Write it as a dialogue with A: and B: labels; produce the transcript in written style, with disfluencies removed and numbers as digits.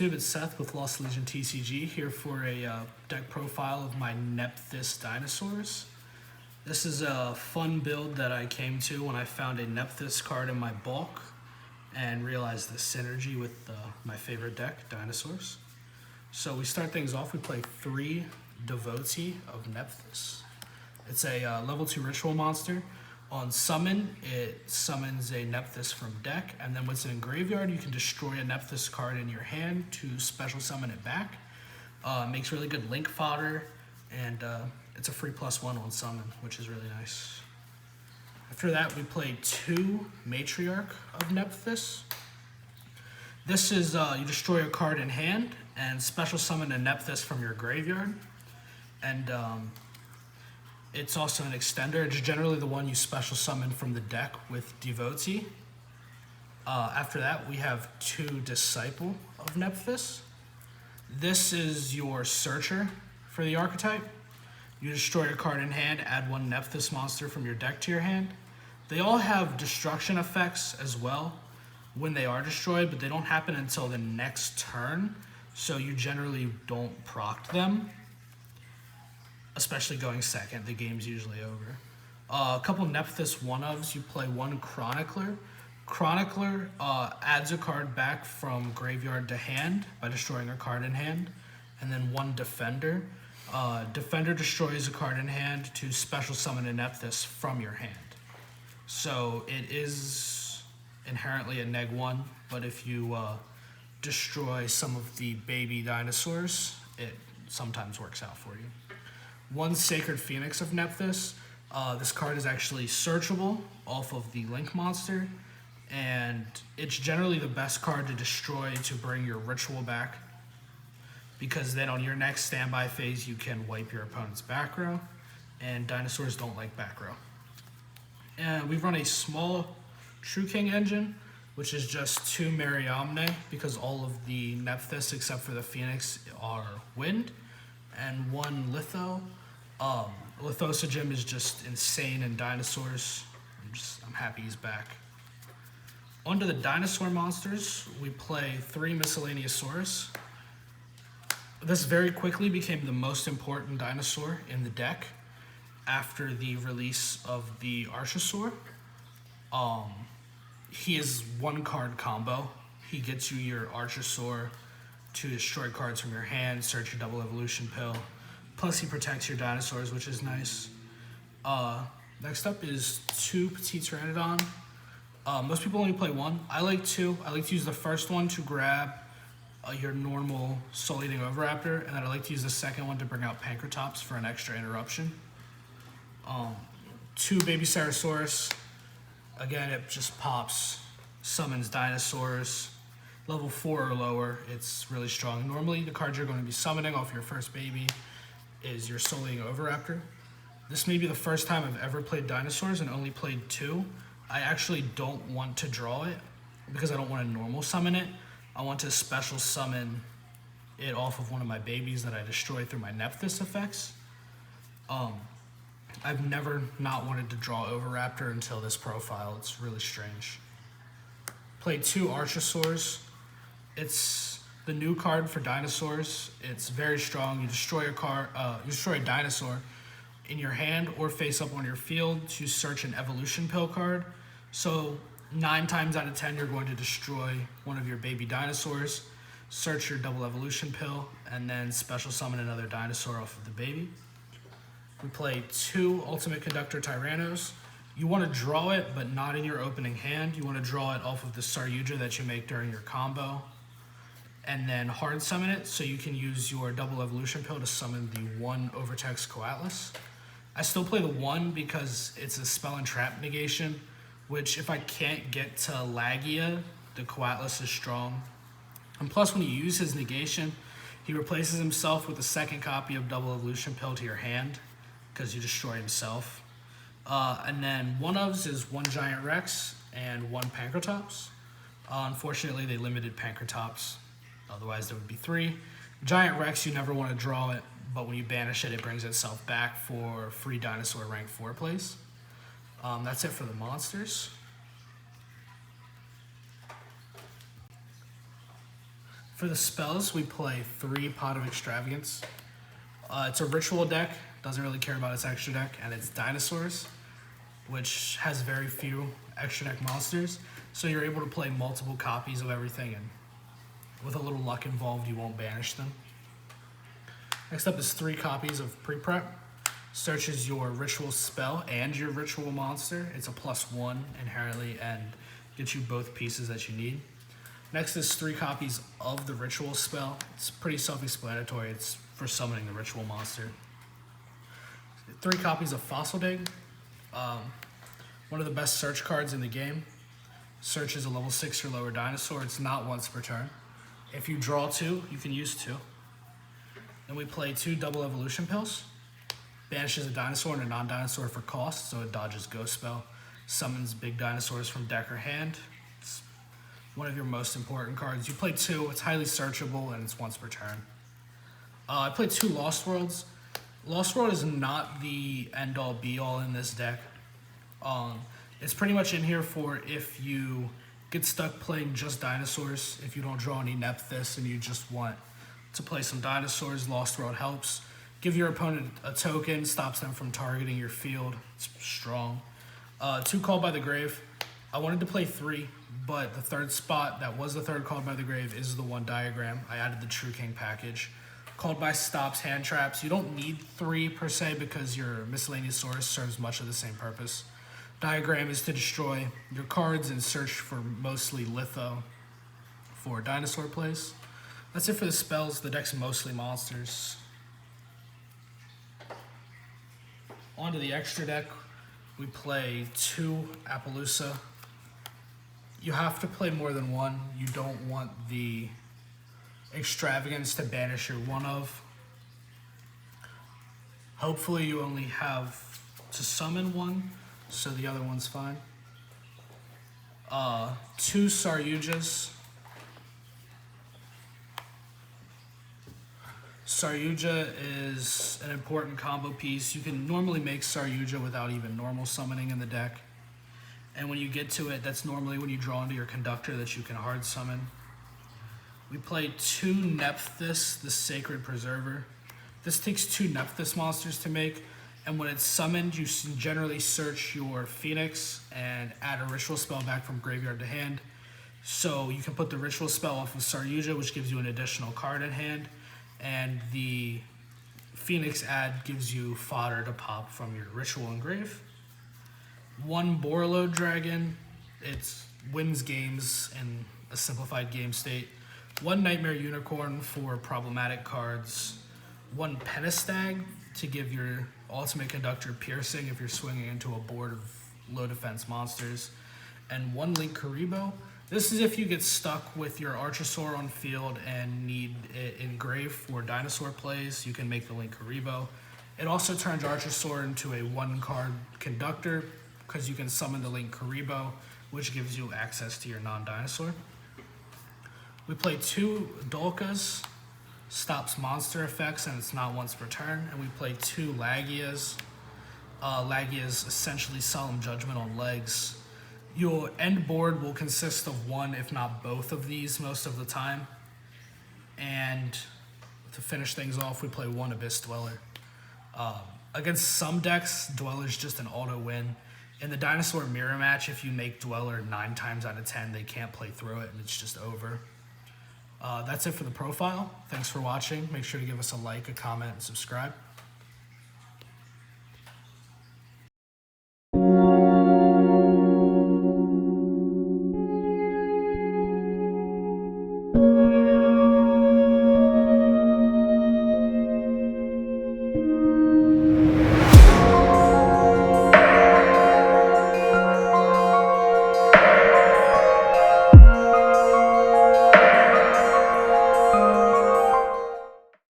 A: YouTube, it's Seth with Lost Legion TCG here for a deck profile of my Nephthys Dinosaurs. This is a fun build that I came to when I found a Nephthys card in my bulk and realized the synergy with my favorite deck, Dinosaurs. So we start things off, we play 3 Devotee of Nephthys. It's a level 2 ritual monster. On summon, it summons a Nephthys from deck, and then once it's in graveyard, you can destroy a Nephthys card in your hand to special summon it back. Makes really good link fodder, and it's a free +1 on summon, which is really nice. After that, we play 2 Matriarch of Nephthys. This is, you destroy a card in hand, and special summon a Nephthys from your graveyard. And it's also an extender. It's generally the one you special summon from the deck with Devotee. After that, we have 2 Disciple of Nephthys. This is your searcher for the archetype. You destroy a card in hand, add 1 Nephthys monster from your deck to your hand. They all have destruction effects as well when they are destroyed, but they don't happen until the next turn, so you generally don't proc them. Especially going second, the game's usually over. A couple Nephthys 1-ofs, you play 1 Chronicler. Chronicler adds a card back from graveyard to hand by destroying a card in hand. And then 1 Defender. Defender destroys a card in hand to special summon a Nephthys from your hand. So it is inherently a neg-1, but if you destroy some of the baby dinosaurs, it sometimes works out for you. 1 Sacred Phoenix of Nephthys. This card is actually searchable off of the Link monster, and it's generally the best card to destroy to bring your ritual back, because then on your next standby phase you can wipe your opponent's back row, and dinosaurs don't like back row. And we run a small True King engine, which is just 2 Mariamne, because all of the Nephthys except for the Phoenix are wind, and 1 Litho. Lithosogem is just insane in dinosaurs. I'm happy he's back. Onto the dinosaur monsters, we play 3 Miscellaneousaurus. This very quickly became the most important dinosaur in the deck after the release of the Archosaur. He is 1 card combo. He gets you your Archosaur to destroy cards from your hand, search your double evolution pill. Plus he protects your dinosaurs, which is nice. Next up is 2 Petit Pteranodon. Most people only play 1. I like 2. I like to use the first one to grab your normal Soul Eating Oviraptor, and then I like to use the second one to bring out Pancratops for an extra interruption. 2 Baby Ceratosaurus. Again, it just pops, summons dinosaurs. Level 4 or lower, it's really strong. Normally, the card you're going to be summoning off your first baby is your Soul Eating Oviraptor. This may be the first time I've ever played dinosaurs and only played 2. I actually don't want to draw it because I don't want to normal summon it. I want to special summon it off of one of my babies that I destroy through my Nephthys effects. I've never not wanted to draw Oviraptor until this profile. It's really strange. Played 2 Archosaurs. It's the new card for dinosaurs. It's very strong. You destroy you destroy a dinosaur in your hand or face up on your field to search an evolution pill card. So 9 times out of 10 you're going to destroy one of your baby dinosaurs, search your double evolution pill, and then special summon another dinosaur off of the baby. We play 2 Ultimate Conductor Tyrannos. You want to draw it, but not in your opening hand. You want to draw it off of the Saryuja that you make during your combo, and then hard summon it so you can use your double evolution pill to summon the 1 Overtext Coatlas. I still play the 1 because it's a spell and trap negation, which if I can't get to Lagia, the Coatlas is strong. And plus when you use his negation, he replaces himself with a 2nd copy of double evolution pill to your hand because you destroy himself. And then 1-ofs is 1 Giant Rex and 1 Pancratops. Unfortunately, they limited Pancratops. Otherwise, there would be 3. Giant Rex, you never want to draw it, but when you banish it, it brings itself back for free dinosaur rank 4 plays. That's it for the monsters. For the spells, we play 3 Pot of Extravagance. It's a ritual deck, doesn't really care about its extra deck, and it's dinosaurs, which has very few extra deck monsters. So you're able to play multiple copies of everything, and with a little luck involved, you won't banish them. Next up is 3 copies of Pre-Prep. Searches your ritual spell and your ritual monster. It's a +1 inherently and gets you both pieces that you need. Next is 3 copies of the ritual spell. It's pretty self-explanatory. It's for summoning the ritual monster. 3 copies of Fossil Dig. One of the best search cards in the game. Search is a level 6 or lower dinosaur. It's not once per turn. If you draw 2, you can use 2. Then we play 2 double evolution pills. Banishes a dinosaur and a non-dinosaur for cost, so it dodges Ghost Spell. Summons big dinosaurs from deck or hand. It's one of your most important cards. You play 2, it's highly searchable, and it's once per turn. I played 2 Lost Worlds. Lost World is not the end-all be-all in this deck. It's pretty much in here for if you get stuck playing just dinosaurs, if you don't draw any Nephthys and you just want to play some dinosaurs, Lost World helps. Give your opponent a token, stops them from targeting your field. It's strong. 2 Called by the Grave. I wanted to play 3, but the 3rd spot that was the 3rd Called by the Grave is the 1 diagram. I added the True King package. Called by stops hand traps. You don't need 3 per se because your miscellaneous source serves much of the same purpose. Diagram is to destroy your cards and search for mostly litho for dinosaur plays. That's it for the spells. The deck's mostly monsters. Onto the extra deck, we play 2 Appaloosa. You have to play more than 1. You don't want the extravagance to banish your 1 of. Hopefully you only have to summon 1, so the other one's fine. 2 Saryujas. Saryuja is an important combo piece. You can normally make Saryuja without even normal summoning in the deck. And when you get to it, that's normally when you draw into your conductor that you can hard summon. We play 2 Nephthys, the Sacred Preserver. This takes 2 Nephthys monsters to make, and when it's summoned, you generally search your Phoenix and add a ritual spell back from graveyard to hand. So you can put the ritual spell off of Saryuja, which gives you an additional card in hand, and the Phoenix add gives you fodder to pop from your ritual engrave. 1 Borreload Dragon. It wins games in a simplified game state. 1 Nightmare Unicorn for problematic cards. 1 Pentastag to give your ultimate conductor piercing if you're swinging into a board of low defense monsters. And 1 Link Karibo. This is if you get stuck with your Archosaur on field and need it engraved for dinosaur plays, you can make the Link Karibo. It also turns Archosaur into a 1-card conductor because you can summon the Link Karibo, which gives you access to your non-dinosaur. We play 2 Dolkas, stops monster effects and it's not once per turn. And we play 2 Lagias. Lagias essentially Solemn Judgment on legs. Your end board will consist of 1, if not both of these most of the time. And to finish things off, we play 1 Abyss Dweller. Against some decks, Dweller's just an auto win. In the Dinosaur Mirror match, if you make Dweller 9 times out of 10, they can't play through it and it's just over. That's it for the profile. Thanks for watching. Make sure to give us a like, a comment, and subscribe.